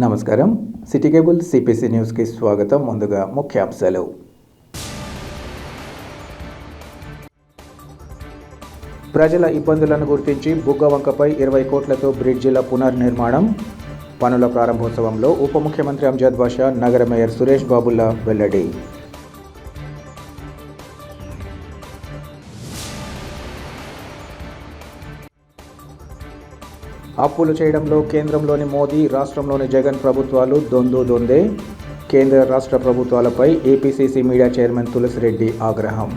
నమస్కారం. City cable CPC న్యూస్కి స్వాగతం. ముందుగా ముఖ్యాంశాలు. ప్రజల ఇబ్బందులను గుర్తించి బుగ్గవంకపై 20 కోట్లతో బ్రిడ్జిల పునర్నిర్మాణం. పనుల ప్రారంభోత్సవంలో ఉప ముఖ్యమంత్రి అంజద్ బాషా, నగర మేయర్ సురేష్ బాబుల వెల్లడి. అప్పులు చేయడంలో కేంద్రంలోని మోదీ, రాష్ట్రంలోని జగన్ ప్రభుత్వాలు దొందే. కేంద్ర రాష్ట్ర ప్రభుత్వాలపై ఏపీసీసీ మీడియా చైర్మన్ తులసిరెడ్డి ఆగ్రహం.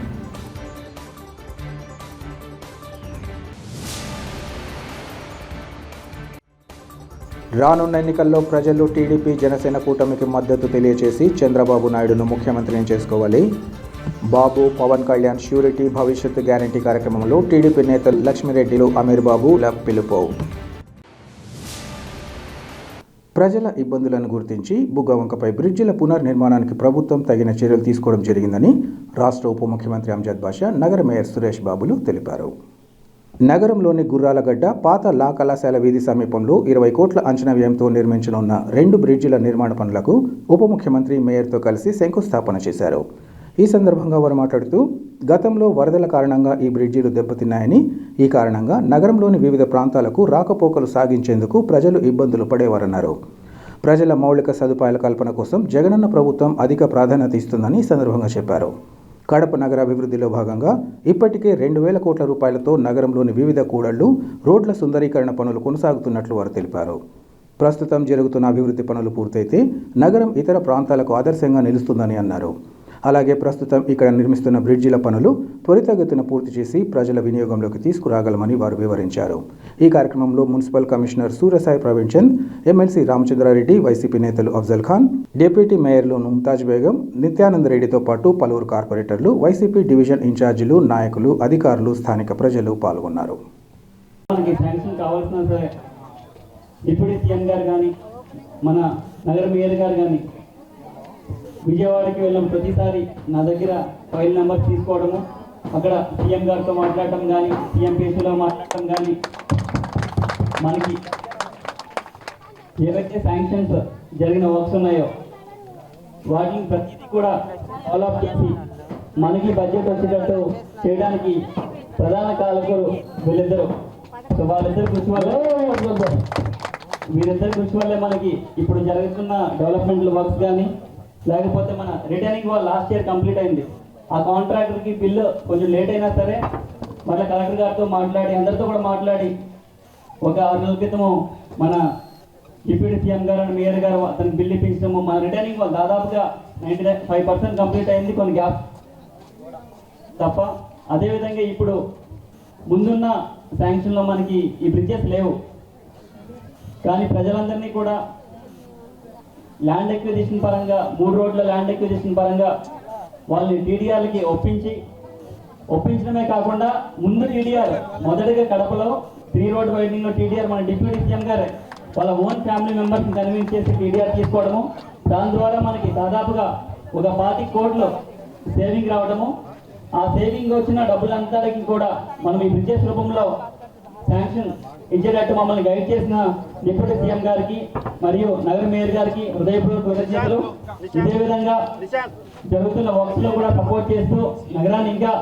రానున్న ఎన్నికల్లో ప్రజలు టీడీపీ, జనసేన కూటమికి మద్దతు తెలియజేసి చంద్రబాబు నాయుడును ముఖ్యమంత్రిని చేసుకోవాలి. బాబు, పవన్ కళ్యాణ్ ష్యూరిటీ భవిష్యత్తు గ్యారంటీ కార్యక్రమంలో టీడీపీ నేతలు లక్ష్మిరెడ్డిలు, అమీర్ బాబుల పిలుపు. ప్రజల ఇబ్బందులను గుర్తించి బుగ్గవంకపై బ్రిడ్జిల పునర్నిర్మాణానికి ప్రభుత్వం తగిన చర్యలు తీసుకోవడం జరిగిందని రాష్ట్ర ఉప ముఖ్యమంత్రి అంజద్ బాషా, నగర మేయర్ సురేష్ బాబులు తెలిపారు. నగరంలోని గుర్రాలగడ్డ, పాత లా కళాశాల వీధి సమీపంలో 20 కోట్ల అంచనా వ్యయంతో నిర్మించనున్న 2 బ్రిడ్జిల నిర్మాణ పనులకు ఉప ముఖ్యమంత్రి మేయర్తో కలిసి శంకుస్థాపన చేశారు. ఈ సందర్భంగా వారు మాట్లాడుతూ, గతంలో వరదల కారణంగా ఈ బ్రిడ్జిలు దెబ్బతిన్నాయని, ఈ కారణంగా నగరంలోని వివిధ ప్రాంతాలకు రాకపోకలు సాగించేందుకు ప్రజలు ఇబ్బందులు పడేవారన్నారు. ప్రజల మౌలిక సదుపాయాల కల్పన కోసం జగనన్న ప్రభుత్వం అధిక ప్రాధాన్యత ఇస్తుందని ఈ సందర్భంగా చెప్పారు. కడప నగర అభివృద్ధిలో భాగంగా ఇప్పటికే 2,000 కోట్ల రూపాయలతో నగరంలోని వివిధ కూడళ్లు, రోడ్ల సుందరీకరణ పనులు కొనసాగుతున్నట్లు వారు తెలిపారు. ప్రస్తుతం జరుగుతున్న అభివృద్ధి పనులు పూర్తయితే నగరం ఇతర ప్రాంతాలకు ఆదర్శంగా నిలుస్తుందని అన్నారు. అలాగే ప్రస్తుతం ఇక్కడ నిర్మిస్తున్న బ్రిడ్జిల పనులు త్వరితగతిన పూర్తి చేసి ప్రజల వినియోగంలోకి తీసుకురాగలమని వారు వివరించారు. ఈ కార్యక్రమంలో municipal commissioner Suryasai Praveen Chand, MLC Ramachandra Reddy, YCP నేతలు అఫ్జల్ ఖాన్, డిప్యూటీ మేయర్లు ముంతాజ్ బేగం, నిత్యానంద రెడ్డితో పాటు పలువురు కార్పొరేటర్లు, వైసీపీ డివిజన్ ఇన్ఛార్జీలు, నాయకులు, అధికారులు, స్థానిక ప్రజలు పాల్గొన్నారు. విజయవాడకి వెళ్ళిన ప్రతిసారి నా దగ్గర ఫైల్ నెంబర్ తీసుకోవడము, అక్కడ సీఎం గారితో మాట్లాడటం కానీ, సీఎం పేషీలో మాట్లాడటం కానీ, మనకి ఏవైతే శాంక్షన్స్ జరిగిన వర్క్స్ ఉన్నాయో వాటిని ప్రతిదీ కూడా ఫాలోఅప్ చేసి మనకి బడ్జెట్ వచ్చేటట్టు చేయడానికి ప్రధాన కారకులు వీళ్ళిద్దరు. సో వీరిద్దరి కృషి వల్లే మనకి ఇప్పుడు జరుగుతున్న డెవలప్మెంట్ వర్క్స్ కానీ, లేకపోతే మన returning wall last year complete అయింది. ఆ కాంట్రాక్టర్కి బిల్లు కొంచెం లేట్ అయినా సరే మళ్ళీ కలెక్టర్ గారితో మాట్లాడి, అందరితో కూడా మాట్లాడి, ఒక 6 నెలల క్రితము మన డిప్యూటీ సీఎం గారు అండ్ మేయర్ గారు అతనికి బిల్లు ఇప్పించడము, మన రిటర్నింగ్ వాల్ దాదాపుగా 95% కంప్లీట్ అయింది, కొన్ని గ్యాప్ తప్ప. అదేవిధంగా ఇప్పుడు ముందున్న శాంక్షన్లో మనకి ఈ బ్రిడ్జెస్ లేవు, కానీ ప్రజలందరినీ కూడా ల్యాండ్ ఎక్విజిషన్ పరంగా 3 రోడ్ల ల్యాండ్ ఎక్విజిషన్ పరంగా వాళ్ళని టీడీఆర్లకి ఒప్పించడమే కాకుండా ముందు టీడీఆర్ మొదటిగా కడపలో 3 రోడ్ వైడింగ్లో టీడీఆర్ మన డిప్యూటీ సీఎం గారు వాళ్ళ ఓన్ ఫ్యామిలీ మెంబర్స్ని కన్విన్స్ చేసి టీడీఆర్ తీసుకోవడము, దాని ద్వారా మనకి దాదాపుగా ఒక 25 కోట్లు సేవింగ్ రావడము. ఆ సేవింగ్ వచ్చిన డబ్బులంతటికి కూడా మనం ఈ బ్రిడ్జెస్ రూపంలో శాంక్షన్ ఇచ్చేటట్టు మమ్మల్ని గైడ్ చేసిన డిప్యూటీ సీఎం గారికి మరియు నగర మేయర్ గారికి హృదయపూర్వక కృతజ్ఞతలు. ఇదే విధంగా జరుగుతున్న వర్క్స్ లో కూడా సపోర్ట్ చేస్తూ నగరాన్ని ఇంకా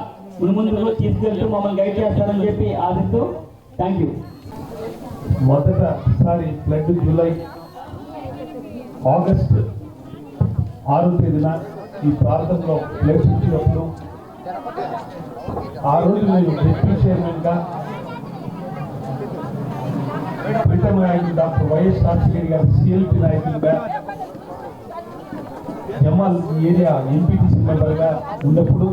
ముందు తీసుకెళ్తూ మమ్మల్ని గైడ్ చేస్తారని చెప్పి ఆశిస్తూ థ్యాంక్ యూ. మొదటిసారి ఫ్లడ్ జూలై ఆగస్ట్ 6వ తేదీన ఈ ప్రాంతంలో ఫ్లడ్ వచ్చినప్పుడు ఆ రోజు నేను డిప్యూటీ చైర్మన్గా ప్రీతమ నాయకులు డాక్టర్ వైఎస్ రాజశేఖర్ గారు సిఎల్పి నాయకులుగా, జమాల్ ఏరియా ఎంపీటీసీ మెంబర్గా ఉన్నప్పుడు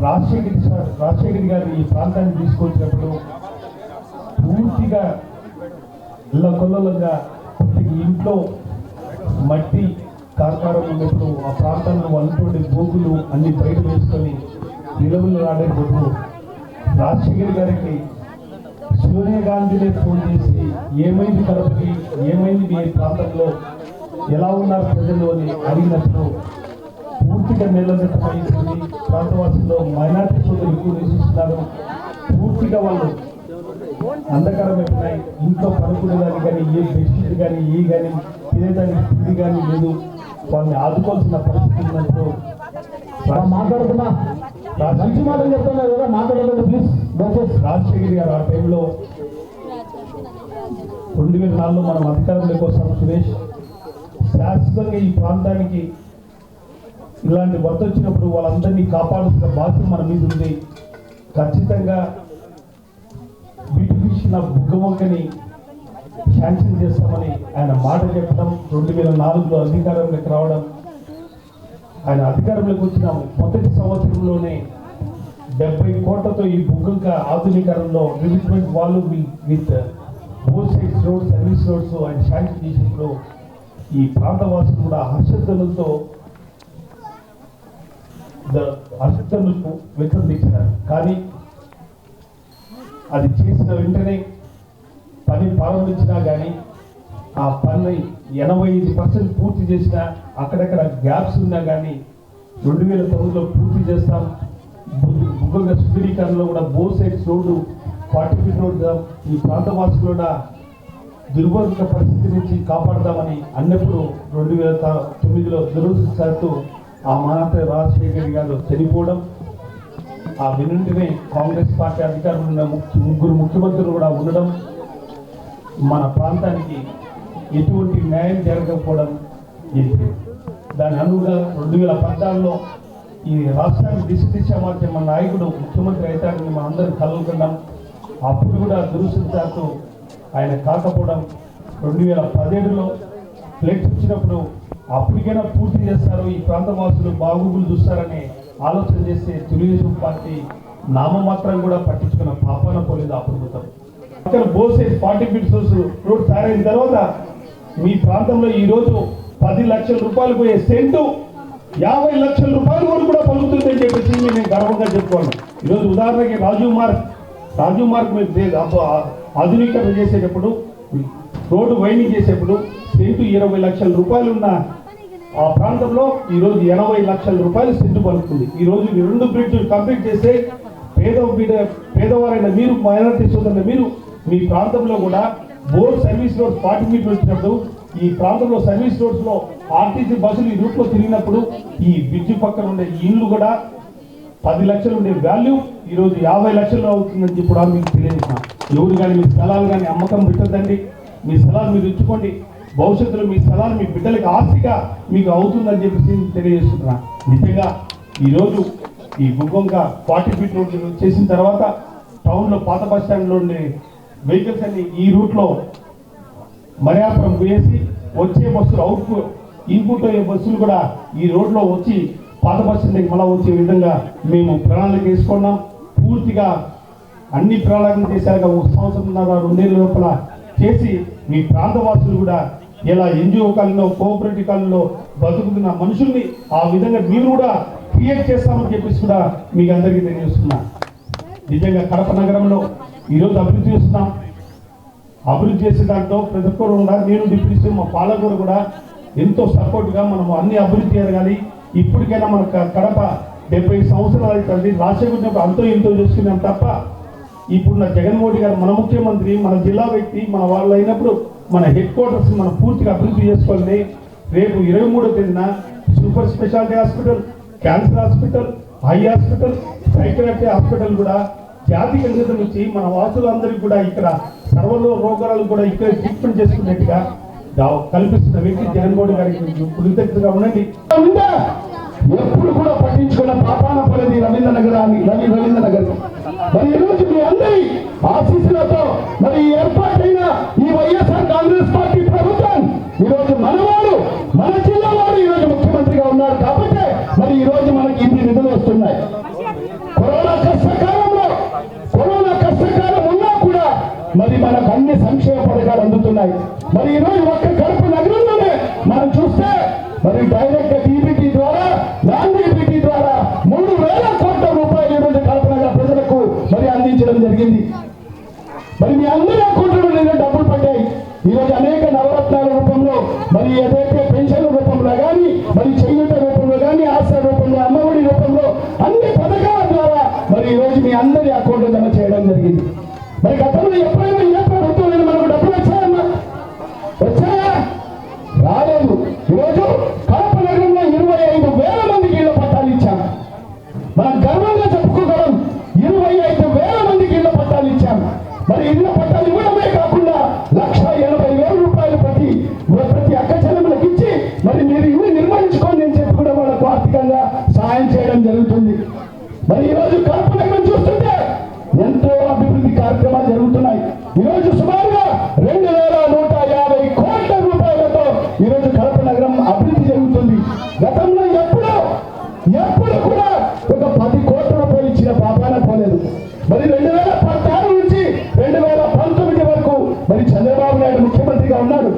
రాజశేఖర్ గారు ఈ ప్రాంతాన్ని తీసుకొచ్చినప్పుడు పూర్తిగా కొల్లలుగా ప్రతి ఇంట్లో మట్టి కార్కారం ఉన్నప్పుడు ఆ ప్రాంతంలో వంటి బోగులు అన్ని బయట వేసుకొని నిలవలు రాడేటప్పుడు రాజశేఖర్ గారికి సోనియా గాంధీనే ఫోన్ చేసి ఏమైంది కడపకి, ఏమైంది మీ ప్రాంతంలో, ఎలా ఉన్నారు ప్రజలు అని అడిగినప్పుడు పూర్తిగా అంధకారమైపోయినాయి. ఇంట్లో పడుకునేదాన్ని కానీ ఏ బెడ్షీట్ కానీ ఏ కానీ తినేదానికి తిండి కానీ లేదు. వాళ్ళని ఆదుకోవాల్సిన పరిస్థితి ఉన్నప్పుడు మాట్లాడుతున్నా మంచి మాటలు చెప్తున్నారు కదా, మాట్లాడలేదు ప్లీజ్. రాజశేఖర్ గారు ఆ టైంలో 2004లో మనం అధికారంలోకి వస్తాం. సురేష్, శాశ్వతంగా ఈ ప్రాంతానికి ఇలాంటి వరద వచ్చినప్పుడు వాళ్ళందరినీ కాపాడుతున్న బాధ్యత మన మీద ఉంది. ఖచ్చితంగా బ్యూటిఫికేషన్ ఆఫ్ బుగ్గవంకని శాంక్షన్ చేస్తామని ఆయన మాట చెప్పడం, 2004లో అధికారంలోకి రావడం, ఆయన అధికారంలోకి వచ్చిన మొదటి సంవత్సరంలోనే 70 కోట్లతో ఈ బుగ్గంక ఆధునీకరణలో రివిట్మెంట్ వాళ్ళు with both sides road service roads ఆయన శాంక్షన్ చేసినప్పుడు ఈ ప్రాంతవాసులు కూడా హర్షధ్వనులతో హర్షధ్వనులకు వ్యక్తీకరించారు. కానీ అది చేసిన వెంటనే పని ప్రారంభించినా కానీ ఆ పని 85% పూర్తి చేసినా అక్కడక్కడ గ్యాప్స్ ఉన్నా కానీ 2009లో పూర్తి చేస్తాం. బుగ్గంగా సుందరీకరణలో కూడా both sides road 40 feet road ఈ ప్రాంతవాసులు కూడా దుర్భర పరిస్థితి నుంచి కాపాడదామని అన్నప్పుడు 2009లో దురదృష్టవశాత్తు ఆ మహాత్మ రాజశేఖర్ గారు చనిపోవడం, ఆ వెనుంటనే కాంగ్రెస్ పార్టీ అధికారంలో ఉన్న ముగ్గురు ముఖ్యమంత్రులు కూడా ఉండడం, మన ప్రాంతానికి ఎటువంటి న్యాయం జరగకపోవడం ఇది. దాని అనుగుణంగా 2014లో ఈ రాష్ట్రానికి దిశ మార్చే మన నాయకుడు ముఖ్యమంత్రి అవుతారని మన అందరం కలుగుతున్నాం. అప్పుడు కూడా దురదృష్టవశాత్తు ఆయన కాకపోవడం, 2017లో ఫ్లడ్స్ వచ్చినప్పుడు అప్పటికైనా పూర్తి చేస్తారు, ఈ ప్రాంతవాసులు బాగోగులు చూస్తారని ఆలోచన చేస్తే తెలుగుదేశం పార్టీ నామమాత్రం కూడా పట్టించుకున్న పాపాన పోలేదు ఆ ప్రభుత్వం. అక్కడ బోసే 40 ఫీట్ రోడ్ తయారైన తర్వాత మీ ప్రాంతంలో ఈరోజు 10 లక్షల రూపాయలు పోయే సెంటు 50 లక్షల రూపాయలు కూడా పలుకుతుందని చెప్పేసి నేను గర్వంగా చెప్పుకోను. ఈరోజు ఉదాహరణకి రాజు మార్గ్ మీరు ఆధునీకరణ చేసేటప్పుడు రోడ్డు వైండింగ్ చేసేటప్పుడు సెంటు 20 లక్షల రూపాయలు ఉన్న ఆ ప్రాంతంలో ఈరోజు 80 లక్షల రూపాయలు సెంటు పలుకుతుంది. ఈరోజు 2 బ్రిడ్జ్లు కంప్లీట్ చేస్తే పేదవారైన మీరు, మైనారిటీ సోదరుల మీరు మీ ప్రాంతంలో కూడా బోర్డ్ సర్వీస్ రోడ్ 40 మీటర్లు వచ్చినప్పుడు ఈ ప్రాంతంలో సర్వీస్ రోడ్స్ లో ఆర్టీసీ బస్సులు ఈ రూట్ లో తిరిగినప్పుడు ఈ బ్రిడ్జ్ పక్కన ఉండే ఇల్లు కూడా 10 లక్షలు ఉండే వాల్యూ ఈరోజు 50 లక్షలు అవుతుందని చెప్పి మీకు తెలియజేసిన. ఎవరు కానీ మీ స్థలాలు కానీ అమ్మకం పెట్టద్దండి, మీ స్థలాలు మీరు ఇచ్చుకోండి. భవిష్యత్తులో మీ స్థలాలు మీ బిడ్డలకి ఆస్తిగా మీకు అవుతుందని చెప్పేసి తెలియజేస్తున్నా. నిజంగా ఈరోజు ఈ బుగ్గంక 40 ఫీట్ రోడ్ చేసిన తర్వాత టౌన్లో పాత బస్ స్టాండ్లో ఉండే వెహికల్స్ అన్ని ఈ రూట్లో మర్యాపురం వేసి వచ్చే బస్సులు ఇన్పుట్ అయ్యే బస్సులు కూడా ఈ రోడ్లో వచ్చి పాత బస్ స్టాండ్కి మళ్ళీ వచ్చే విధంగా మేము ప్రణాళిక వేసుకున్నాం. పూర్తిగా అన్ని ప్రణాళికలు చేశాక 1 సంవత్సరంన్నర 2 ఏళ్ళ లోపల చేసి మీ ప్రాంతవాసులు కూడా ఇలా ఎన్జిఓ కాలంలో కోఆపరేటివ్ కాలంలో బతుకుతున్న మనుషుల్ని ఆ విధంగా మీరు కూడా క్రియేట్ చేస్తామని చెప్పేసి కూడా మీకు అందరికీ తెలియజేస్తున్నా. నిజంగా కడప నగరంలో ఈరోజు అభివృద్ధి చేస్తున్నాం. అభివృద్ధి చేసే దాంట్లో ప్రతి ఒక్కరు ఉన్నారు. నేను డిప్యూటీ మా పాలకుడు కూడా ఎంతో సపోర్ట్గా మనము అన్ని అభివృద్ధి జరగాలి. ఇప్పటికైనా మన కడప 70 సంవత్సరాలు అవుతుంది. రాజశేఖర్ అంతో ఇంతో చేసుకున్నాం తప్ప ఇప్పుడున్న జగన్మోహన్ గారు మన ముఖ్యమంత్రి, మన జిల్లా వ్యక్తి, మన వాళ్ళు అయినప్పుడు మన హెడ్ క్వార్టర్స్ మనం పూర్తిగా అభివృద్ధి చేసుకోవాలి. రేపు 23వ తేదీన super speciality hospital, cancer hospital, eye hospital, psychiatry hospital కూడా జాతీయ అంకితం ఇచ్చి మన వాసులందరికీ కూడా ఇక్కడ సర్వలో రోగాలు కూడా ఇక్కడ ట్రీట్మెంట్ చేసుకున్నట్టుగా కల్పిస్తున్న వ్యక్తి జగన్మోహన్ గారికి కృతజ్ఞతగా ఉండండి. ఎప్పుడు కూడా పట్టించుకున్న పాపాన పడేది రవీంద్ర నగర్. మరి ఈరోజు మీ అందరి ఆశీస్సులతో మరి ఏర్పాటైన ఈ వైఎస్ఆర్ కాంగ్రెస్ పార్టీ ప్రభుత్వం ఈరోజు మనవాడు, మన జిల్లా వాడు ఈరోజు ముఖ్యమంత్రిగా ఉన్నారు కాబట్టి మరి ఈరోజు మనకి ఇన్ని నిధులు వస్తున్నాయి. కరోనా కష్టకాలం ఉన్నా కూడా మరి మనకు అన్ని సంక్షేమ పథకాలు అందుతున్నాయి. మరి ఈరోజు ఒక్క కడప నగరంలోనే మనం చూస్తే మరి డైరెక్ట్ డీబీటీ ద్వారా, నాన్ డీబీటీ ద్వారా 3,000 కోట్ల రూపాయలు ఈరోజు కడప నగర ప్రజలకు మరి అందించడం జరిగింది. మరి మీ అందరి అకౌంట్లో నేను డబ్బులు పడ్డాయి. ఈరోజు అనేక నవరత్నాల రూపంలో మరి ఏదైతే పెన్షన్ల రూపంలో కానీ, మరి చేయూత రూపంలో కానీ, ఆశ రూపంలో, అమ్మఒడి రూపంలో అన్ని పథకాల ద్వారా మరి ఈరోజు మీ అందరి అకౌంట్లో జమ చేయడం జరిగింది. మరి గతంలో ఎప్పుడైనా గతంలో ఎప్పుడు కూడా ఒక 10 కోట్ల రూపాయలు ఇచ్చిన పాపాన పోలేదు. మరి 2016 నుంచి 2019 వరకు మరి చంద్రబాబు నాయుడు ముఖ్యమంత్రిగా ఉన్నాడు.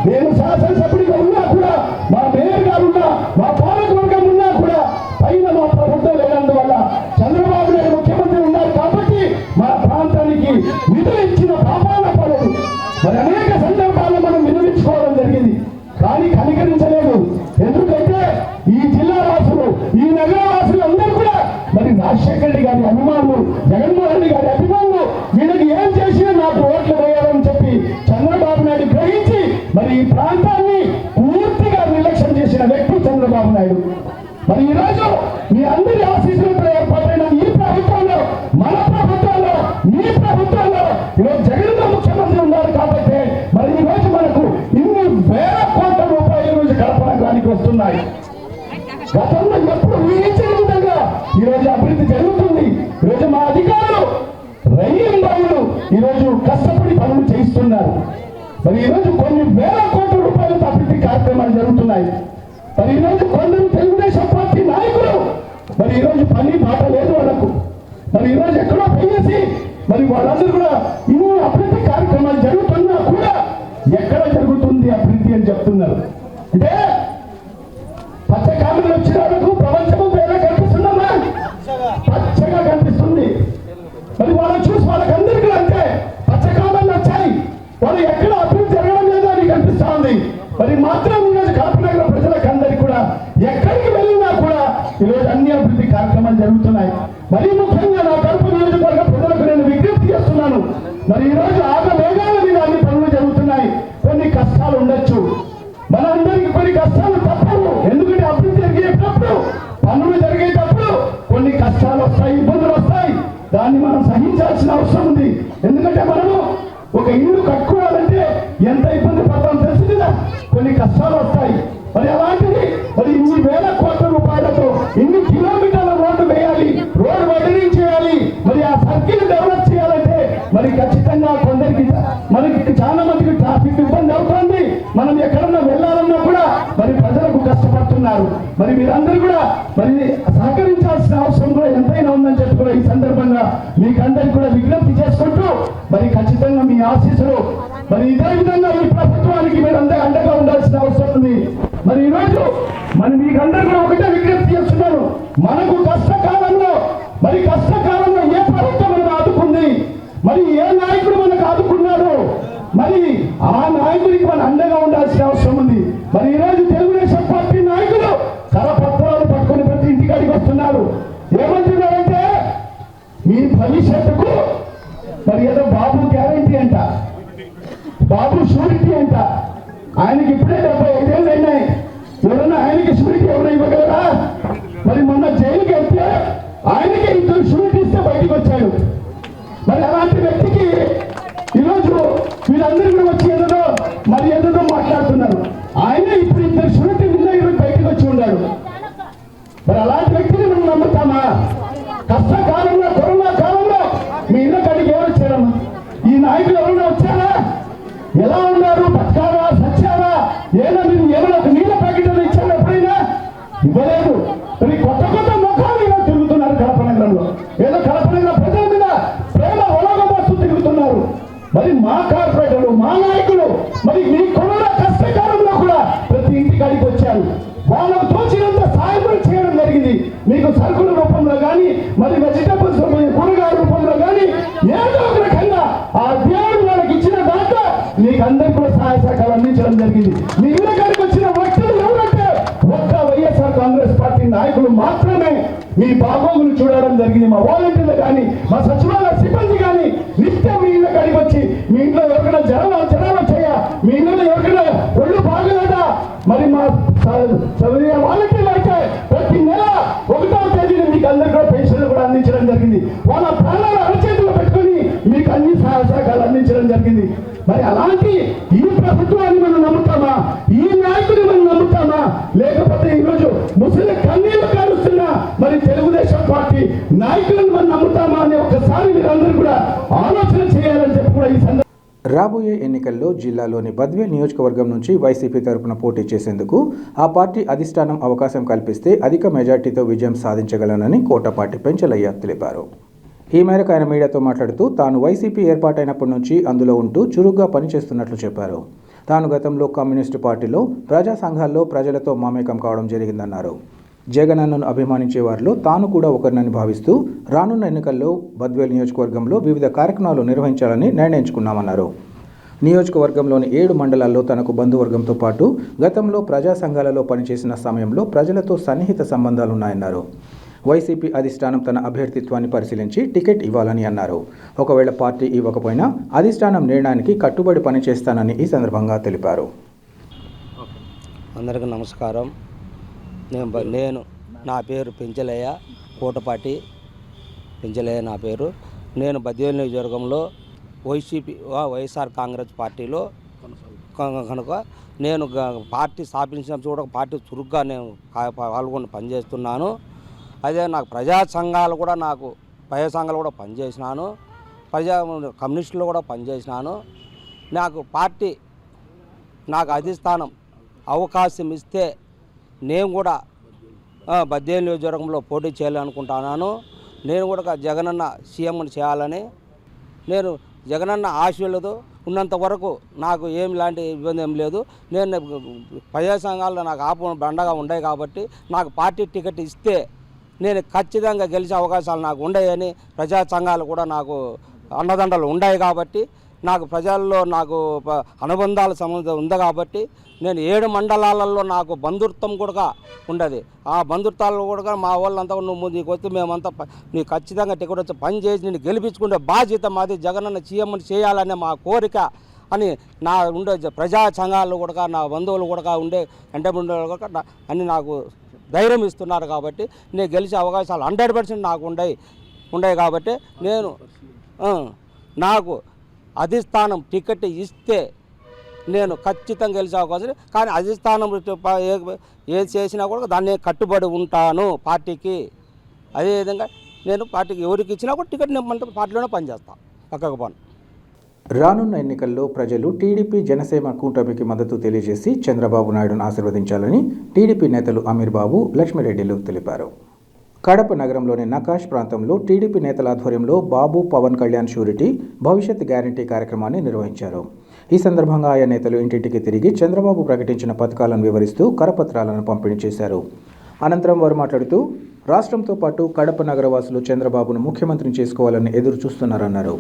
నేను శాసనసభ్యుడిగా ఉన్నా కూడా, మా మేయర్ గారు ఉన్నా, మా పాలకవర్గం ఉన్నా కూడా పైన మా ప్రభుత్వం లేనందువల్ల చంద్రబాబు నాయుడు ముఖ్యమంత్రి ఉన్నారు కాబట్టి మా ప్రాంతానికి నిధులు ఇచ్చిన పాపాన పోలేదు. మరి అనేక సందర్భాల్లో మనం వినిపించుకోవడం జరిగింది, కానీ కనికరించలేదు. ఎందుకంటే ఈ జిల్లా వాసులు, ఈ నగర వాసులు అందరూ కూడా మరి రాజశేఖర రెడ్డి గారి అభిమానులు, జగన్మోహన్ రెడ్డి గారి అభిమానులు, వీళ్ళకి ఏం చేసినా నాకు ఓట్లు వేయాలని చెప్పి చంద్రబాబు నాయుడు గ్రహించి మరి ఈ ప్రాంతాన్ని పూర్తిగా నిర్లక్ష్యం చేసిన వ్యక్తి చంద్రబాబు నాయుడు. మరి ఈరోజు మీ అందరి ఆశీస్సులతో ఏర్పాటైన ఈ ప్రభుత్వంలో, మన ప్రభుత్వంలో, మీ ప్రభుత్వంలో ఈరోజు జగన్ ముఖ్యమంత్రి ఉన్నారు కాబట్టి మరి ఈరోజు మనకు ఇన్ని వేల కోట్ల రూపాయలు ఈరోజు కడప నగరానికి వస్తున్నాయి. గతంలో ఎప్పుడు ఊహించిన విధంగా ఈరోజు అభివృద్ధి జరుగుతుంది. ఈరోజు మా అధికారులు రైలు ఈరోజు కష్టపడి పనులు చేయిస్తున్నారు. మరి ఈరోజు కొన్ని వేల కోట్ల రూపాయలతో అభివృద్ధి కార్యక్రమాలు జరుగుతున్నాయి. మరి ఈరోజు కొందరు తెలుగుదేశం పార్టీ నాయకులు మరి ఈరోజు పని బాట లేదు వాళ్ళకు. మరి ఈరోజు ఎక్కడో పోయేసి మరి వాళ్ళందరూ కూడా ఇన్ని అభివృద్ధి కార్యక్రమాలు జరుగుతున్నా కూడా ఎక్కడ జరుగుతుంది అభివృద్ధి అని చెప్తున్నారు. అంటే పచ్చ కామెలు వచ్చిన వాళ్ళకు ప్రపంచమంతా ఎలా కనిపిస్తుందమ్మా? పచ్చగా కనిపిస్తుంది. మరి వాళ్ళని చూసి వాళ్ళకందరికీ అంటే పచ్చ కామెలు వచ్చాయి, వాళ్ళు ఎక్కడ అభివృద్ధి జరగడం లేదో అని కనిపిస్తా ఉంది. మరి మాత్రం ఈరోజు కడప నగర ప్రజలకు అందరికీ కూడా ఎక్కడికి వెళ్ళినా కూడా ఈరోజు అన్ని అభివృద్ధి కార్యక్రమాలు జరుగుతున్నాయి. మరీ ముఖ్యంగా నా కడప నియోజకవర్గ ప్రజలకు నేను విజ్ఞప్తి చేస్తున్నాను. మరి ఈరోజు ఆగవేగాల మీద అన్ని పనులు జరుగుతున్నాయి. కొన్ని కష్టాలు ఉండొచ్చు, మనందరికీ కొన్ని కష్టాలు తప్పవు. ఎందుకంటే అభివృద్ధి జరిగేటప్పుడు, పనులు జరిగేటప్పుడు కొన్ని కష్టాలు వస్తాయి, ఇబ్బందులు వస్తాయి. దాన్ని మనం సహించాల్సిన అవసరం ఉంది. ఎందుకంటే మనము ఒక ఇల్లు కట్టుకోవాలంటే ఎంత ఇబ్బంది పడతాం తెలుసు కదా, కొన్ని కష్టాలు వస్తాయి. మరి అలాంటిది మరి ఇన్ని వేల కోట్ల రూపాయలతో ఇన్ని కిలోమీటర్ల రోడ్డు వేయాలి, రోడ్డు వైడనింగ్ చేయాలి, మరి ఆ సర్కిల్ డెవలప్ చేయాలంటే మరి ఖచ్చితంగా కొందరికి మనకి చాలా మందికి ట్రాఫిక్ ఇబ్బంది అవుతుంది. మనం ఎక్కడన్నా వెళ్ళాలన్నా కూడా మరి ప్రజలకు కష్టపడుతున్నారు. మరి మీరందరూ కూడా మరి సహకరించాల్సిన అవసరం కూడా ఎంతైనా ఉందని చెప్పి కూడా ఈ సందర్భంగా మీకందరికి కూడా విజ్ఞప్తి చేసుకుంటూ మరి ఖచ్చితంగా మీ ఆశీస్సులు మరి ఇదే విధంగా ఈ ప్రభుత్వానికి మీరందరూ అండగా ఉండాల్సిన అవసరం ఉంది. మరి ఈరోజు మరి మీకందరూ కూడా ఒకటే విజ్ఞప్తి చేస్తున్నారు, మనకు కష్టకాలంలో ఏ ప్రభుత్వం మనం ఆదుకుంది, మరి ఏ నాయకుడు మనకు ఆదుకున్నాడు, మరి ఆ నాయకుడికి మనం అండగా ఉండాల్సిన అవసరం ఉంది. మరి ఈరోజు తెలుగుదేశం పార్టీ నాయకులు కరపత్రాలు పట్టుకొని ప్రతి ఇంటికాడికి వస్తున్నారు. ఏమంటున్నారంటే మీ భవిష్యత్తుకు మరి ఏదో బాబు గ్యారంటీ అంట, బాబు షూరిటీ అంట. ఆయనకి ఇప్పుడే 75 ఏళ్ళు అయినాయి. ఎవరన్నా ఆయనకి షూరిటీ ఎవరైనా ఇవ్వగలరా? మరి మొన్న జైలుకి వెళ్తే ఆయనకి 2 షూరిటీ ఇస్తే బయటకు వచ్చాడు. మరి అలాంటి వ్యక్తికి ఈరోజు వీళ్ళందరూ కూడా వచ్చి ఏదో మాట్లాడుతున్నారు. ఆయన ఇప్పుడు 2 షూరిటీ నిన్న ఈరోజు బయటకు వచ్చి ఉన్నాడు. మరి అలాంటి వ్యక్తిని మనం నమ్ముతామా? కష్టకాలంలో, కరోనా కాలంలో మీ ఇళ్ళ కాడికి ఎవరు వచ్చారమ్మా? ఈ నాయకులు ఎవరైనా వచ్చారా? ఎలా ఉన్నారు? బతకారా? సచ్చారా? ఏదో మీరు ఏమైనా ఒక నీళ్ళ ప్యాకెట్ ఇచ్చారు ఎప్పుడైనా? ఇవ్వలేదు. మరి కొత్త ముఖాలు ఇలా తిరుగుతున్నారు కడప నగరంలో. ఏదో కడప నగర ప్రజల మీద ప్రేమ ఒలగబోస్తూ తిరుగుతున్నారు. మరి మా కార్పొరేటర్లు, మా నాయకులు మరి మీ కరోనా కష్టకాలంలో కూడా ప్రతి ఇంటికాడికి వచ్చారు. వాళ్ళకు తోచినంత సాయం చేయడం జరిగింది. మీకు సరుకుల రూపంలో కానీ, మరి వెజిటబుల్స్ కూరగాయల రూపంలో కానీ ఏదో ఒక రకంగా ఆ దేవుడు వాళ్ళకి ఇచ్చిన దాంట్లో మీకు అందరికీ కూడా సహాయ సహకారాలు అందించడం జరిగింది. మీ ఇళ్ళ కాడికి వచ్చిన వ్యక్తులు ఎవరంటే ఒక్క వైఎస్ఆర్ కాంగ్రెస్ పార్టీ నాయకులు మాత్రమే మీ బాగోగులు చూడడం జరిగింది. మా వాలంటీర్లు కానీ, మా సచివాలయ సిబ్బంది కానీ నిత్యం మీ ఇళ్ళ కాడికి వచ్చి మీ ఇంట్లో ఎవరికైనా జనాలు వచ్చాయా, మీ ఇంట్లో ఎవరికైనా ఒళ్ళు బాగలేదా, మరి మా వాలంటీర్లు అయితే ప్రతి నెల 1వ తేదీన మీకు అందరికీ కూడా పెన్షన్లు కూడా అందించడం జరిగింది. వాళ్ళ ప్రాణాలు అరచేతిలో పెట్టుకుని మీకు అన్ని సహాయ సహకారాలు అందించడం జరిగింది. మరి అలాంటి ఈ ప్రభుత్వాన్ని మనం నమ్ముతామా? ఈ నాయకుని మనం నమ్ముతామా? లేకపోతే ఈరోజు ముస్లిం కన్నీళ్లు కారుస్తున్న మరి తెలుగుదేశం పార్టీ నాయకులను మనం నమ్ముతామా అని ఒకసారి మీరందరూ కూడా ఆలోచన చేయాలని చెప్పి కూడా ఈ సందర్భంగా రాబోయే ఎన్నికల్లో జిల్లాలోని బద్వేల్ నియోజకవర్గం నుంచి వైసీపీ తరపున పోటీ చేసేందుకు ఆ పార్టీ అధిష్టానం అవకాశం కల్పిస్తే అధిక మెజార్టీతో విజయం సాధించగలనని కోటపాటి పెంచలయ్య తెలిపారు. ఈ మేరకు ఆయన మీడియాతో మాట్లాడుతూ తాను వైసీపీ ఏర్పాటైనప్పటి నుంచి అందులో ఉంటూ చురుగ్గా పనిచేస్తున్నట్లు చెప్పారు. తాను గతంలో కమ్యూనిస్టు పార్టీలో ప్రజా సంఘాల్లో ప్రజలతో మమేకం కావడం జరిగిందన్నారు. జగనన్నను అభిమానించే వారిలో తాను కూడా ఒకరినని భావిస్తూ రానున్న ఎన్నికల్లో బద్వేల్ నియోజకవర్గంలో వివిధ కార్యక్రమాలు నిర్వహించాలని నిర్ణయించుకున్నామన్నారు. నియోజకవర్గంలోని 7 మండలాల్లో తనకు బంధువర్గంతో పాటు గతంలో ప్రజా సంఘాలలో పనిచేసిన సమయంలో ప్రజలతో సన్నిహిత సంబంధాలున్నాయన్నారు. వైసీపీ అధిష్టానం తన అభ్యర్థిత్వాన్ని పరిశీలించి టికెట్ ఇవ్వాలని అన్నారు. ఒకవేళ పార్టీ ఇవ్వకపోయినా అధిష్టానం నిర్ణయానికి కట్టుబడి పనిచేస్తానని ఈ సందర్భంగా తెలిపారు. అందరికీ నమస్కారం. నేను నా పేరు పెంచలయ్య, కోటపాటి పెంచలయ్య నా పేరు. నేను బద్వేలు నియోజకవర్గంలో వైఎస్ఆర్ కాంగ్రెస్ పార్టీలో కనుక నేను పార్టీ స్థాపించిన చూడ పార్టీ చురుగ్గా నేను పాల్గొని పనిచేస్తున్నాను. అదే నాకు ప్రజా సంఘాలు కూడా పనిచేసినాను. కమ్యూనిస్టులు కూడా పనిచేసినాను. పార్టీ నాకు అధిష్టానం అవకాశం ఇస్తే నేను కూడా బద్వేలు నియోజకవర్గంలో పోటీ చేయాలనుకుంటున్నాను. నేను కూడా జగనన్న సీఎంని చేయాలని నేను జగనన్న ఆశీస్సులతో ఉన్నంత వరకు నాకు లాంటి ఇబ్బంది ఏం లేదు. నేను ప్రజా సంఘాల్లో నాకు బండగా ఉన్నాయి కాబట్టి నాకు పార్టీ టికెట్ ఇస్తే నేను ఖచ్చితంగా గెలిచే అవకాశాలు నాకు ఉన్నాయని ప్రజా సంఘాలు కూడా నాకు అండదండలు ఉన్నాయి కాబట్టి నాకు ప్రజల్లో నాకు అనుబంధాల సంబంధం ఉంది కాబట్టి నేను 7 మండలాలలో నాకు బంధుత్వం కూడా ఉండదు. ఆ బంధుత్వాలు కూడా మా వాళ్ళంతా నువ్వు నీకు వస్తే మేమంతా నీకు ఖచ్చితంగా టికెట్ వచ్చి పని చేసి నేను గెలిపించుకుంటే బాధ్యత మాది జగనన్న సీఎంని చేయాలనే మా కోరిక అని నా ఉండే ప్రజా సంఘాలు కూడా నా బంధువులు కూడా ఉండే ఎంటర్ప్రెన్యూర్లు కూడా అన్ని నాకు ధైర్యం ఇస్తున్నారు కాబట్టి నేను గెలిచే అవకాశాలు 100% నాకు ఉన్నాయి కాబట్టి నేను నాకు అధిష్టానం టికెట్ ఇస్తే నేను ఖచ్చితంగా గెలిచే అవకాశం. కానీ అధిష్టానం ఏది చేసినా కూడా దాన్ని కట్టుబడి ఉంటాను పార్టీకి. అదేవిధంగా నేను పార్టీకి ఎవరికి ఇచ్చినా కూడా టికెట్ నేను పార్టీలోనే పనిచేస్తాను, పక్కకు పోను. రానున్న ఎన్నికల్లో ప్రజలు టీడీపీ జనసేన కూటమికి మద్దతు తెలియజేసి చంద్రబాబు నాయుడును ఆశీర్వదించాలని టీడీపీ నేతలు అమీర్ బాబు, లక్ష్మిరెడ్డిలు తెలిపారు. కడప నగరంలోని నకాష్ ప్రాంతంలో టీడీపీ నేతల ఆధ్వర్యంలో బాబు పవన్ కళ్యాణ్ షూరిటీ భవిష్యత్ గ్యారంటీ కార్యక్రమాన్ని నిర్వహించారు. ఈ సందర్భంగా ఆయా నేతలు ఇంటింటికి తిరిగి చంద్రబాబు ప్రకటించిన పథకాలను వివరిస్తూ కరపత్రాలను పంపిణీ చేశారు. అనంతరం వారు మాట్లాడుతూ రాష్ట్రంతో పాటు కడప నగరవాసులు చంద్రబాబును ముఖ్యమంత్రిని చేసుకోవాలని ఎదురు చూస్తున్నారన్నారు.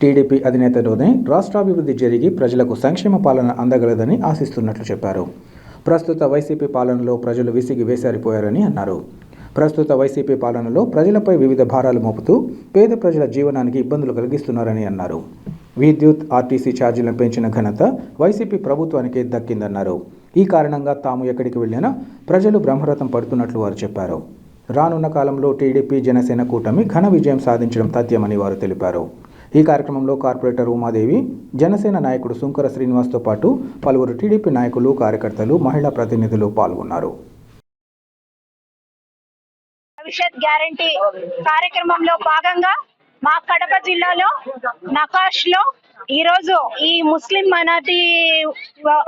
టీడీపీ అధినేతలోనే రాష్ట్రాభివృద్ధి జరిగి ప్రజలకు సంక్షేమ పాలన అందగలదని ఆశిస్తున్నట్లు చెప్పారు. ప్రస్తుత వైసీపీ పాలనలో ప్రజలు విసిగి వేసారిపోయారని అన్నారు. ప్రస్తుత వైసీపీ పాలనలో ప్రజలపై వివిధ భారాలు మోపుతూ పేద ప్రజల జీవనానికి ఇబ్బందులు కలిగిస్తున్నారని అన్నారు. విద్యుత్, ఆర్టీసీ ఛార్జీలను పెంచిన ఘనత వైసీపీ ప్రభుత్వానికి దక్కిందన్నారు. ఈ కారణంగా తాము ఎక్కడికి వెళ్ళినా ప్రజలు బ్రహ్మరథం పడుతున్నట్లు వారు చెప్పారు. రానున్న కాలంలో టీడీపీ జనసేన కూటమి ఘన విజయం సాధించడం తథ్యమని వారు తెలిపారు. ఈ కార్యక్రమంలో కార్పొరేటర్ ఉమాదేవి, జనసేన నాయకుడు సుంకర శ్రీనివాస్తో పాటు పలువురు టీడీపీ నాయకులు, కార్యకర్తలు, మహిళా ప్రతినిధులు పాల్గొన్నారు. భవిష్యత్ గ్యారంటీ కార్యక్రమంలో భాగంగా మా కడప జిల్లాలో నకాష్ లో ఈరోజు ఈ ముస్లిం మైనారిటీ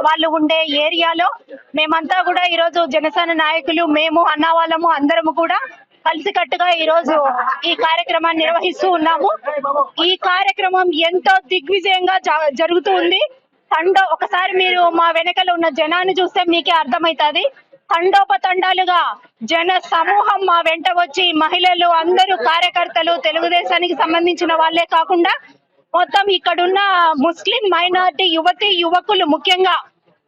వాళ్ళు ఉండే ఏరియాలో మేమంతా కూడా ఈరోజు జనసేన నాయకులు, మేము అన్న వాళ్ళము అందరము కూడా కలిసికట్టుగా ఈరోజు ఈ కార్యక్రమాన్ని నిర్వహిస్తూ ఉన్నాము. ఈ కార్యక్రమం ఎంతో దిగ్విజయంగా జరుగుతూ ఉంది. ఒకసారి మీరు మా వెనకలో ఉన్న జనాన్ని చూస్తే మీకే అర్థమవుతుంది. తండోపతండాలుగా జన సమూహం మా వెంట వచ్చి మహిళలు అందరూ, కార్యకర్తలు, తెలుగుదేశానికి సంబంధించిన వాళ్ళే కాకుండా మొత్తం ఇక్కడున్న ముస్లిం మైనారిటీ యువకులు ముఖ్యంగా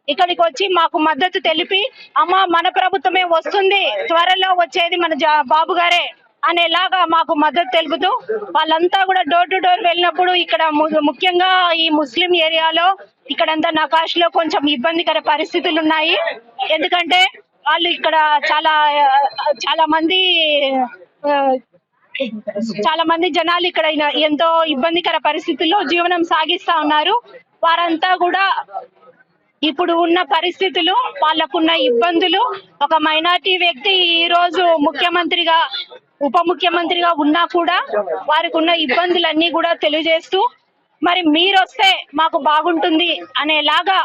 ఇక్కడికి వచ్చి మాకు మద్దతు తెలిపి, అమ్మ మన ప్రభుత్వమే వస్తుంది, త్వరలో వచ్చేది మన బాబు గారే అనేలాగా మాకు మద్దతు తెలుపుతూ వాళ్ళంతా కూడా డోర్ టు డోర్ వెళ్ళినప్పుడు ఇక్కడ ముఖ్యంగా ఈ ముస్లిం ఏరియాలో ఇక్కడంతా నకాష్ లో కొంచెం ఇబ్బందికర పరిస్థితులు ఉన్నాయి. ఎందుకంటే వాళ్ళు ఇక్కడ చాలా మంది జనాలు ఇక్కడ ఎంతో ఇబ్బందికర పరిస్థితుల్లో జీవనం సాగిస్తా ఉన్నారు. వారంతా కూడా ఇప్పుడు ఉన్న పరిస్థితులు, వాళ్ళకున్న ఇబ్బందులు, ఒక మైనారిటీ వ్యక్తి ఈ రోజు ముఖ్యమంత్రిగా, ఉప ముఖ్యమంత్రిగా ఉన్నా కూడా వారికి ఉన్న ఇబ్బందులన్నీ కూడా తెలియజేస్తూ మరి మీరు వస్తే మాకు బాగుంటుంది అనేలాగా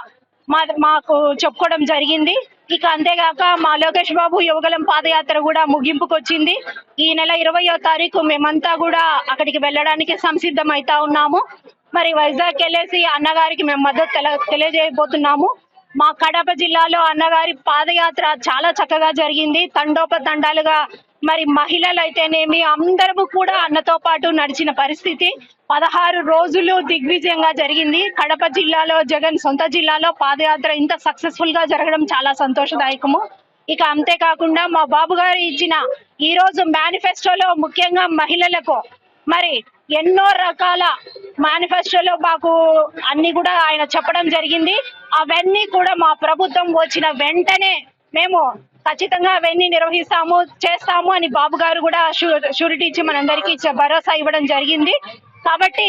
మాకు చెప్పుకోవడం జరిగింది. ఇక అంతేగాక మా లోకేష్ బాబు యువగలం పాదయాత్ర కూడా ముగింపుకు వచ్చింది. ఈ నెల 20వ తారీఖు మేమంతా కూడా అక్కడికి వెళ్ళడానికి సంసిద్ధం అవుతా ఉన్నాము. మరి వైజాగ్ వెళ్ళేసి అన్నగారికి మేము మద్దతు తెలియజేయబోతున్నాము. మా కడప జిల్లాలో అన్నగారి పాదయాత్ర చాలా చక్కగా జరిగింది. తండోపతండాలుగా మరి మహిళలు అయితేనేమి అందరూ కూడా అన్నతో పాటు నడిచిన పరిస్థితి 16 రోజులు దిగ్విజయంగా జరిగింది. కడప జిల్లాలో జగన్ సొంత జిల్లాలో పాదయాత్ర ఇంత సక్సెస్ఫుల్ గా జరగడం చాలా సంతోషదాయకము. ఇక అంతేకాకుండా మా బాబు గారు ఇచ్చిన ఈ రోజు మేనిఫెస్టోలో ముఖ్యంగా మహిళలకు మరి ఎన్నో రకాల మేనిఫెస్టోలో మాకు అన్ని కూడా ఆయన చెప్పడం జరిగింది. అవన్నీ కూడా మా ప్రభుత్వం వచ్చిన వెంటనే మేము ఖచ్చితంగా అవన్నీ నిర్వహిస్తాము, చేస్తాము అని బాబు గారు కూడా షూరిటీ ఇచ్చి మనందరికీ భరోసా ఇవ్వడం జరిగింది. కాబట్టి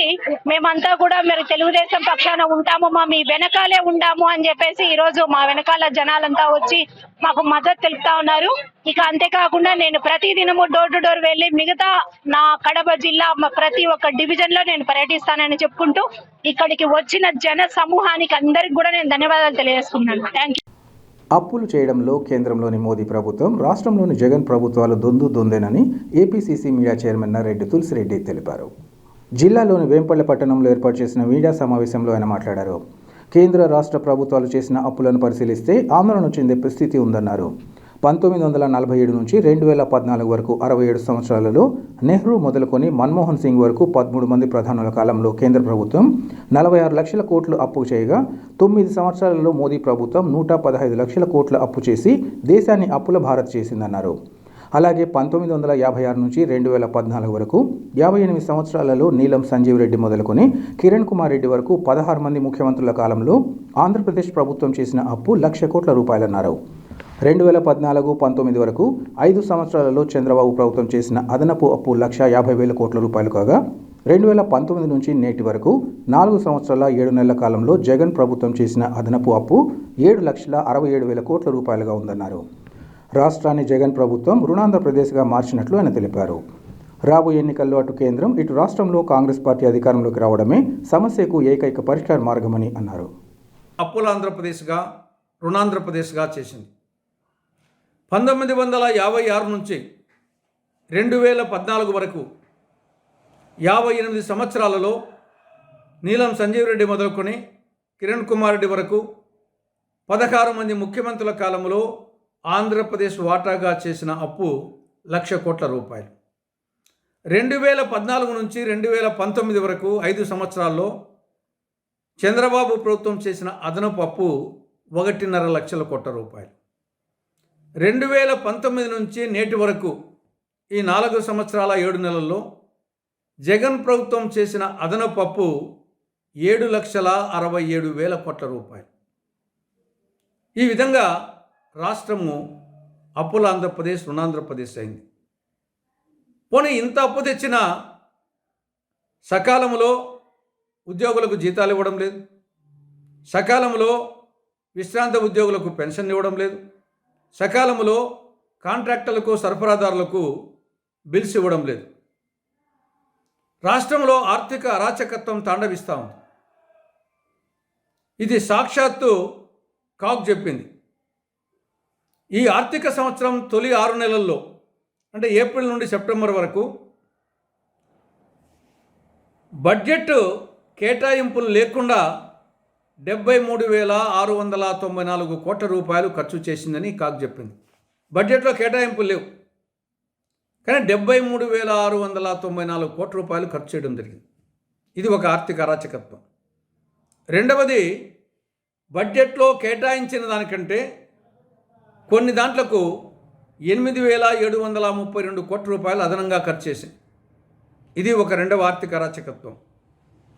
మేమంతా కూడా మీరు తెలుగుదేశం పక్షాన ఉంటాము, మీ వెనకాలే ఉంటాము అని చెప్పేసి ఈ రోజు మా వెనకాల జనాలంతా వచ్చి మాకు మద్దతు తెలుపుతా ఉన్నారు. ఇక అంతేకాకుండా నేను ప్రతి దినము డోర్ టు డోర్ వెళ్ళి మిగతా నా కడప జిల్లా ప్రతి ఒక్క డివిజన్ లో నేను పర్యటిస్తానని చెప్పుకుంటూ ఇక్కడికి వచ్చిన జన సమూహానికి అందరికి కూడా నేను ధన్యవాదాలు తెలియజేసుకున్నాను. Thank you. అప్పులు చేయడంలో కేంద్రంలోని మోదీ ప్రభుత్వం, రాష్ట్రంలోని జగన్ ప్రభుత్వాలు దొందేనని APCC media chairman Narreddy Tulasireddy తెలిపారు. జిల్లాలోని వేంపల్లె పట్టణంలో ఏర్పాటు చేసిన మీడియా సమావేశంలో ఆయన మాట్లాడారు. కేంద్ర రాష్ట్ర ప్రభుత్వాలు చేసిన అప్పులను పరిశీలిస్తే ఆందోళన చెందే పరిస్థితి ఉందన్నారు. 1947 నుంచి 2014 వరకు 67 సంవత్సరాలలో నెహ్రూ మొదలుకొని మన్మోహన్ సింగ్ వరకు 13 మంది ప్రధానుల కాలంలో కేంద్ర ప్రభుత్వం 46 లక్షల కోట్లు అప్పు చేయగా 9 సంవత్సరాలలో మోదీ ప్రభుత్వం 115 లక్షల కోట్ల అప్పు చేసి దేశాన్ని అప్పుల భారత్ చేసిందన్నారు. అలాగే 1956 నుంచి 2014 వరకు 58 సంవత్సరాలలో నీలం సంజీవ్ రెడ్డి మొదలుకొని కిరణ్ కుమార్ రెడ్డి వరకు 16 మంది ముఖ్యమంత్రుల కాలంలో ఆంధ్రప్రదేశ్ ప్రభుత్వం చేసిన అప్పు 1,00,000 కోట్ల రూపాయలన్నారు. 2014-19 వరకు 5 సంవత్సరాలలో చంద్రబాబు ప్రభుత్వం చేసిన అదనపు అప్పు 1,50,000 కోట్ల రూపాయలు కాగా 2019 నుంచి నేటి వరకు 4 సంవత్సరాల 7 నెలల కాలంలో జగన్ ప్రభుత్వం చేసిన అదనపు అప్పు 7,67,000 కోట్ల రూపాయలుగా ఉందన్నారు. రాష్ట్రాన్ని జగన్ ప్రభుత్వం రుణాంధ్రప్రదేశ్గా మార్చినట్లు ఆయన తెలిపారు. రాబోయే ఎన్నికల్లో అటు కేంద్రం ఇటు రాష్ట్రంలో కాంగ్రెస్ పార్టీ అధికారంలోకి రావడమే సమస్యకు ఏకైక పరిష్కార మార్గమని అన్నారు. అప్పుల ఆంధ్రప్రదేశ్గా రుణాంధ్రప్రదేశ్గా చేసింది. 1956 నుంచి 2014 వరకు 58 సంవత్సరాలలో నీలం సంజీవ్ రెడ్డి మొదలుకొని కిరణ్ కుమార్ రెడ్డి వరకు 16 మంది ముఖ్యమంత్రుల కాలంలో ఆంధ్రప్రదేశ్ వాటాగా చేసిన అప్పు 1,00,000 కోట్ల రూపాయలు. 2014 నుంచి 2019 వరకు 5 సంవత్సరాల్లో చంద్రబాబు ప్రభుత్వం చేసిన అదనపు అప్పు 1.5 లక్షల కోట్ల రూపాయలు. 2019 నుంచి నేటి వరకు ఈ 4 సంవత్సరాల 7 నెలల్లో జగన్ ప్రభుత్వం చేసిన అదనపు అప్పు 7,67,000 కోట్ల రూపాయలు. ఈ విధంగా రాష్ట్రము అప్పుల ఆంధ్రప్రదేశ్ రుణాంధ్రప్రదేశ్ అయింది. పోనీ ఇంత అప్పు తెచ్చినా సకాలంలో ఉద్యోగులకు జీతాలు ఇవ్వడం లేదు, సకాలంలో విశ్రాంత ఉద్యోగులకు పెన్షన్ ఇవ్వడం లేదు, సకాలంలో కాంట్రాక్టర్లకు సరఫరాదారులకు బిల్స్ ఇవ్వడం లేదు. రాష్ట్రంలో ఆర్థిక అరాచకత్వం తాండవిస్తూ ఉంది. ఇది సాక్షాత్తు కాగ్ చెప్పింది. ఈ ఆర్థిక సంవత్సరం తొలి 6 నెలల్లో అంటే ఏప్రిల్ నుండి సెప్టెంబర్ వరకు బడ్జెట్ కేటాయింపులు లేకుండా 73,694 కోట్ల రూపాయలు ఖర్చు చేసిందని కాగ్ చెప్పింది. బడ్జెట్లో కేటాయింపులు లేవు, కానీ 73,694 కోట్ల రూపాయలు ఖర్చు చేయడం జరిగింది. ఇది ఒక ఆర్థిక అరాచకత్వం. రెండవది, బడ్జెట్లో కేటాయించిన దానికంటే కొన్ని దాంట్లకు 8,732 కోట్ల రూపాయలు అదనంగా ఖర్చు చేసింది. ఇది ఒక రెండవ ఆర్థిక అరాచకత్వం.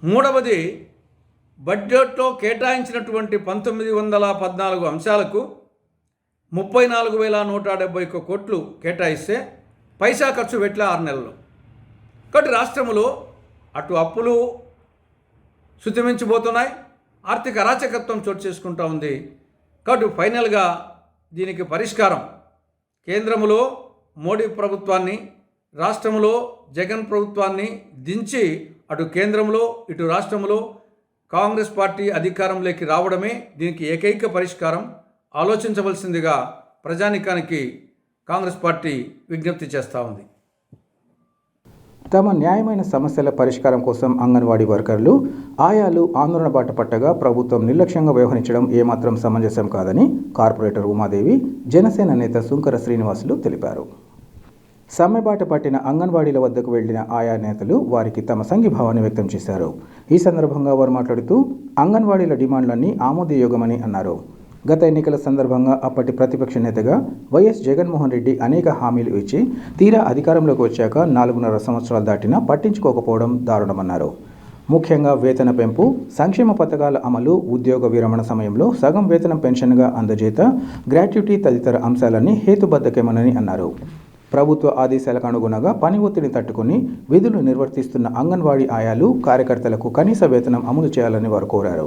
మూడవది, బడ్జెట్లో కేటాయించినటువంటి 1914 అంశాలకు 34,171 కోట్లు కేటాయిస్తే పైసా ఖర్చు పెట్టలే 6 నెలల్లో. కాబట్టి రాష్ట్రంలో అటు అప్పులు శుతిమించిపోతున్నాయి, ఆర్థిక అరాచకత్వం చోటు చేసుకుంటూ ఉంది. కాబట్టి ఫైనల్గా దీనికి పరిష్కారం కేంద్రంలో మోడీ ప్రభుత్వాన్ని, రాష్ట్రంలో జగన్ ప్రభుత్వాన్ని దించి అటు కేంద్రంలో ఇటు రాష్ట్రంలో కాంగ్రెస్ పార్టీ అధికారంలోకి రావడమే దీనికి ఏకైక పరిష్కారం. ఆలోచించవలసిందిగా ప్రజానీకానికి కాంగ్రెస్ పార్టీ విజ్ఞప్తి చేస్తూ ఉంది. తమ న్యాయమైన సమస్యల పరిష్కారం కోసం అంగన్వాడీ వర్కర్లు, ఆయాలు ఆందోళన బాట పట్టగా ప్రభుత్వం నిర్లక్ష్యంగా వ్యవహరించడం ఏమాత్రం సమంజసం కాదని కార్పొరేటర్ ఉమాదేవి, జనసేన నేత సుంకర శ్రీనివాసులు తెలిపారు. సమ్మెబాట పట్టిన అంగన్వాడీల వద్దకు వెళ్లిన ఆయా నేతలు వారికి తమ సంఘీభావాన్ని వ్యక్తం చేశారు. ఈ సందర్భంగా వారు మాట్లాడుతూ అంగన్వాడీల డిమాండ్లన్నీ ఆమోదయోగమని అన్నారు. గత ఎన్నికల సందర్భంగా అప్పటి ప్రతిపక్ష నేతగా వైఎస్ జగన్మోహన్ రెడ్డి అనేక హామీలు ఇచ్చి తీరా అధికారంలోకి వచ్చాక 4.5 సంవత్సరాలు దాటినా పట్టించుకోకపోవడం దారుణమన్నారు. ముఖ్యంగా వేతన పెంపు, సంక్షేమ పథకాల అమలు, ఉద్యోగ విరమణ సమయంలో సగం వేతనం పెన్షన్గా అందజేత, గ్రాట్యుటీ తదితర అంశాలన్నీ హేతుబద్ధకేమని అన్నారు. ప్రభుత్వ ఆదేశాలకు అనుగుణంగా పని ఒత్తిడిని తట్టుకుని విధులు నిర్వర్తిస్తున్న అంగన్వాడీ ఆయాలు, కార్యకర్తలకు కనీస వేతనం అమలు చేయాలని వారు కోరారు.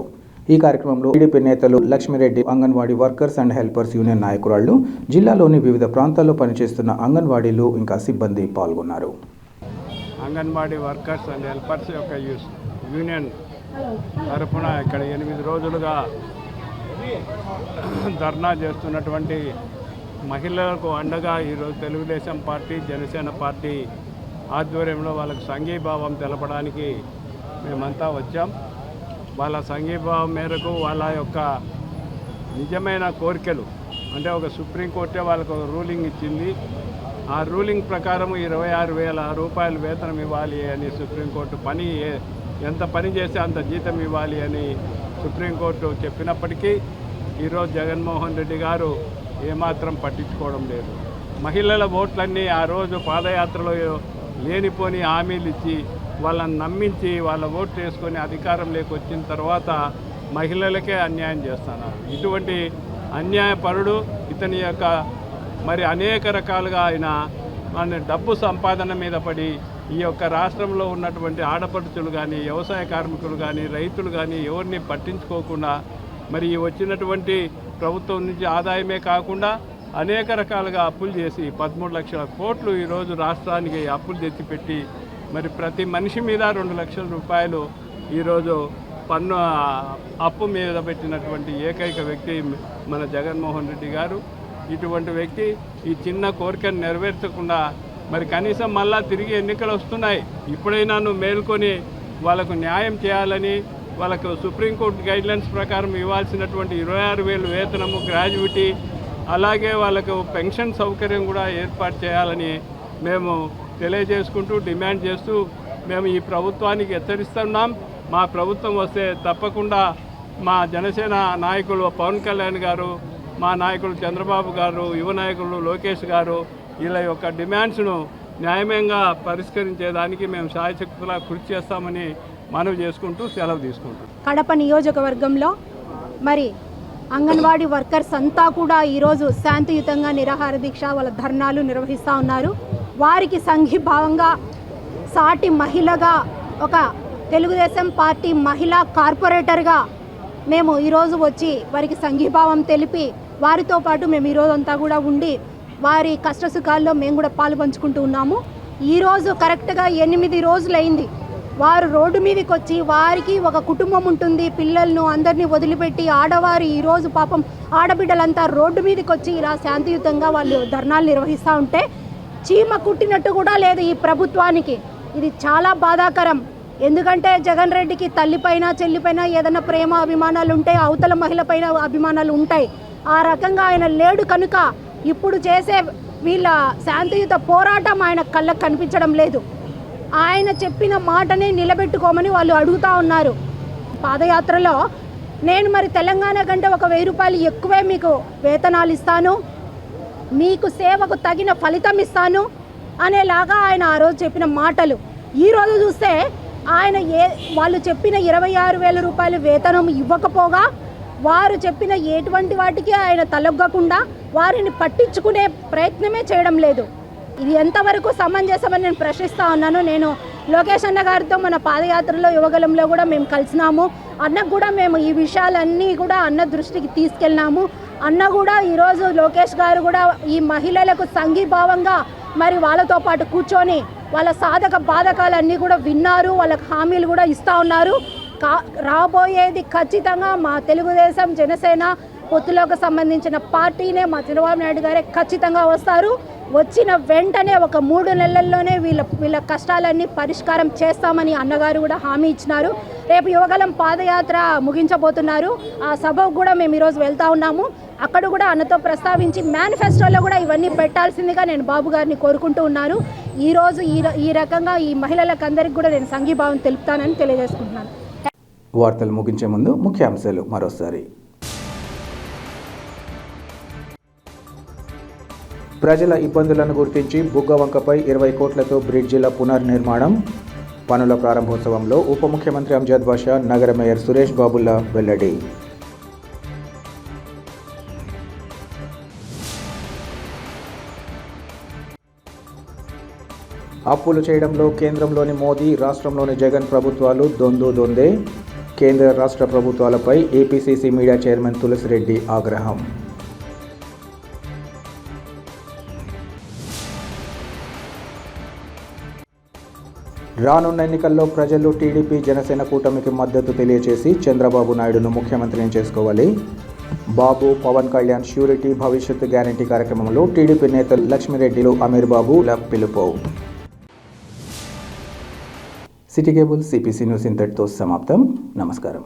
ఈ కార్యక్రమంలో టీడీపీ నేతలు Lakshmireddy, anganwadi workers and helpers union నాయకురాళ్లు, జిల్లాలోని వివిధ ప్రాంతాల్లో పనిచేస్తున్న అంగన్వాడీలు ఇంకా సిబ్బంది పాల్గొన్నారు. అంగన్వాడీ వర్కర్స్ అండ్ హెల్పర్స్ యొక్క యూనియన్ తరఫున ఇక్కడ 8 రోజులుగా ధర్నా చేస్తున్నటువంటి మహిళలకు అండగా ఈరోజు తెలుగుదేశం పార్టీ, జనసేన పార్టీ ఆధ్వర్యంలో వాళ్ళకు సంఘీభావం తెలపడానికి మేమంతా వచ్చాం. వాళ్ళ సంఘీభావం మేరకు వాళ్ళ యొక్క నిజమైన కోరికలు అంటే ఒక సుప్రీంకోర్టే వాళ్ళకు ఒక రూలింగ్ ఇచ్చింది. ఆ రూలింగ్ ప్రకారం 26,000 రూపాయలు వేతనం ఇవ్వాలి అని సుప్రీంకోర్టు ఎంత పని చేస్తే అంత జీతం ఇవ్వాలి అని సుప్రీంకోర్టు చెప్పినప్పటికీ ఈరోజు జగన్మోహన్ రెడ్డి గారు ఏమాత్రం పట్టించుకోవడం లేదు. మహిళల ఓట్లన్నీ ఆ రోజు పాదయాత్రలో లేనిపోని హామీలు ఇచ్చి వాళ్ళని నమ్మించి వాళ్ళ ఓట్లు వేసుకొని అధికారంలోకి వచ్చిన తర్వాత మహిళలకే అన్యాయం చేస్తున్నారు. ఇటువంటి అన్యాయపరుడు ఇతని యొక్క మరి అనేక రకాలుగా ఆయన మన డబ్బు సంపాదన మీద పడి ఈ యొక్క రాష్ట్రంలో ఉన్నటువంటి ఆడపడుచులు కానీ, వ్యవసాయ కార్మికులు కానీ, రైతులు కానీ ఎవరిని పట్టించుకోకుండా మరి వచ్చినటువంటి ప్రభుత్వం నుంచి ఆదాయమే కాకుండా అనేక రకాలుగా అప్పులు చేసి 13 లక్షల కోట్లు ఈరోజు రాష్ట్రానికి అప్పులు తెచ్చిపెట్టి మరి ప్రతి మనిషి మీద 2 లక్షల రూపాయలు ఈరోజు పన్ను అప్పు మీద పెట్టినటువంటి ఏకైక వ్యక్తి మన జగన్మోహన్ రెడ్డి గారు. ఇటువంటి వ్యక్తి ఈ చిన్న కోరికను నెరవేర్చకుండా మరి కనీసం మళ్ళా తిరిగి ఎన్నికలు వస్తున్నాయి, ఇప్పుడైనా నువ్వు మేల్కొని వాళ్ళకు న్యాయం చేయాలని, వాళ్ళకు సుప్రీంకోర్టు గైడ్లైన్స్ ప్రకారం ఇవ్వాల్సినటువంటి 26,000 వేతనము, గ్రాడ్యుటీ, అలాగే వాళ్ళకు పెన్షన్ సౌకర్యం కూడా ఏర్పాటు చేయాలని మేము తెలియజేసుకుంటూ డిమాండ్ చేస్తూ మేము ఈ ప్రభుత్వానికి హెచ్చరిస్తున్నాం. మా ప్రభుత్వం వస్తే తప్పకుండా మా జనసేన నాయకులు పవన్ కళ్యాణ్ గారు, మా నాయకులు చంద్రబాబు గారు, యువ నాయకులు లోకేష్ గారు వీళ్ళ యొక్క డిమాండ్స్ను న్యాయంగా పరిష్కరించేదానికి మేము శాయశక్తులా కృషి చేస్తామని మనవి చేసుకుంటూ సెలవు తీసుకుంటాం. కడప నియోజకవర్గంలో మరి అంగన్వాడీ వర్కర్స్ అంతా కూడా ఈరోజు శాంతియుతంగా నిరాహార దీక్ష వాళ్ళ ధర్నాలు నిర్వహిస్తూ ఉన్నారు. వారికి సంఘీభావంగా సాటి మహిళగా, ఒక తెలుగుదేశం పార్టీ మహిళా కార్పొరేటర్గా మేము ఈరోజు వచ్చి వారికి సంఘీభావం తెలిపి వారితో పాటు మేము ఈరోజు అంతా కూడా ఉండి వారి కష్టసుఖాల్లో మేము కూడా పాలు పంచుకుంటూ ఉన్నాము. ఈరోజు కరెక్ట్గా 8 రోజులైంది వారు రోడ్డు మీదకి వచ్చి, వారికి ఒక కుటుంబం ఉంటుంది, పిల్లలను అందరినీ వదిలిపెట్టి ఆడవారు ఈరోజు పాపం ఆడబిడ్డలంతా రోడ్డు మీదకి వచ్చి ఇలా శాంతియుతంగా వాళ్ళు ధర్నాలు నిర్వహిస్తూ ఉంటే చీమ కుట్టినట్టు కూడా లేదు ఈ ప్రభుత్వానికి. ఇది చాలా బాధాకరం. ఎందుకంటే జగన్ రెడ్డికి తల్లిపైన, చెల్లిపైన ఏదైనా ప్రేమ అభిమానాలు ఉంటాయి, అవతల మహిళ పైన అభిమానాలు ఉంటాయి. ఆ రకంగా ఆయన లేడు కనుక ఇప్పుడు చేసే వీళ్ళ శాంతియుత పోరాటం ఆయన కళ్ళకు కనిపించడం లేదు. ఆయన చెప్పిన మాటనే నిలబెట్టుకోమని వాళ్ళు అడుగుతూ ఉన్నారు. పాదయాత్రలో నేను మరి తెలంగాణ కంటే ఒక 1000 రూపాయలు ఎక్కువే మీకు వేతనాలు ఇస్తాను, మీకు సేవకు తగిన ఫలితం ఇస్తాను అనేలాగా ఆయన ఆ రోజు చెప్పిన మాటలు ఈరోజు చూస్తే ఆయన వాళ్ళు చెప్పిన 26,000 రూపాయలు వేతనం ఇవ్వకపోగా వారు చెప్పిన ఎటువంటి వాటికి ఆయన తలొగ్గకుండా వారిని పట్టించుకునే ప్రయత్నమే చేయడం లేదు. ఇది ఎంతవరకు సమంజసమని నేను ప్రశ్నిస్తూ ఉన్నాను. నేను లోకేష్ అన్న గారితో మన పాదయాత్రలో యువగలంలో కూడా మేము కలిసినాము. అన్నకు కూడా మేము ఈ విషయాలన్నీ కూడా అన్న దృష్టికి తీసుకెళ్ళినాము. అన్న కూడా ఈరోజు లోకేష్ గారు కూడా ఈ మహిళలకు సంఘీభావంగా మరి వాళ్ళతో పాటు కూర్చొని వాళ్ళ సాధక బాధకాలన్నీ కూడా విన్నారు, వాళ్ళకి హామీలు కూడా ఇస్తూ ఉన్నారు. రాబోయేది ఖచ్చితంగా మా తెలుగుదేశం జనసేన పొత్తులకు సంబంధించిన పార్టీనే, మా చంద్రబాబు నాయుడు గారే ఖచ్చితంగా వస్తారు. వచ్చిన వెంటనే ఒక 3 నెలల్లోనే వీళ్ళ కష్టాలన్నీ పరిష్కారం చేస్తామని అన్నగారు కూడా హామీ ఇచ్చినారు. రేపు యువగలం పాదయాత్ర ముగించబోతున్నారు. ఆ సభకు కూడా మేము ఈరోజు వెళ్తూ ఉన్నాము. అక్కడ కూడా అన్నతో ప్రస్తావించి మేనిఫెస్టోలో కూడా ఇవన్నీ పెట్టాల్సిందిగా నేను బాబు గారిని కోరుకుంటూ ఉన్నాను. ఈరోజు ఈ రకంగా ఈ మహిళలకు అందరికీ కూడా నేను సంఘీభావం తెలుపుతానని తెలియజేసుకుంటున్నాను. వార్తలు ముగించే ముందు ముఖ్యాంశాలు మరోసారి. ప్రజల ఇబ్బందులను గుర్తించి బుగ్గవంకపై 20 కోట్లతో బ్రిడ్జిల పునర్నిర్మాణం. పనుల ప్రారంభోత్సవంలో ఉప ముఖ్యమంత్రి అంజద్ బాషా, నగర మేయర్ సురేష్ బాబుల వెల్లడి. అప్పులు చేయడంలో కేంద్రంలోని మోదీ, రాష్ట్రంలోని జగన్ ప్రభుత్వాలు దొందే. కేంద్ర రాష్ట్ర ప్రభుత్వాలపై ఏపీసీసీ మీడియా చైర్మన్ తులసిరెడ్డి ఆగ్రహం. రానున్న ఎన్నికల్లో ప్రజలు టీడీపీ జనసేన కూటమికి మద్దతు తెలియజేసి చంద్రబాబు నాయుడును ముఖ్యమంత్రిని చేసుకోవాలి. బాబు, పవన్ కళ్యాణ్ ష్యూరిటీ భవిష్యత్తు గ్యారంటీ కార్యక్రమంలో టీడీపీ నేతలు లక్ష్మిరెడ్డిలు, అమీర్ బాబుల పిలుపు. సిటీ కేబుల్ CPC న్యూస్ ఇంతటితో సమాప్తం. నమస్కారం.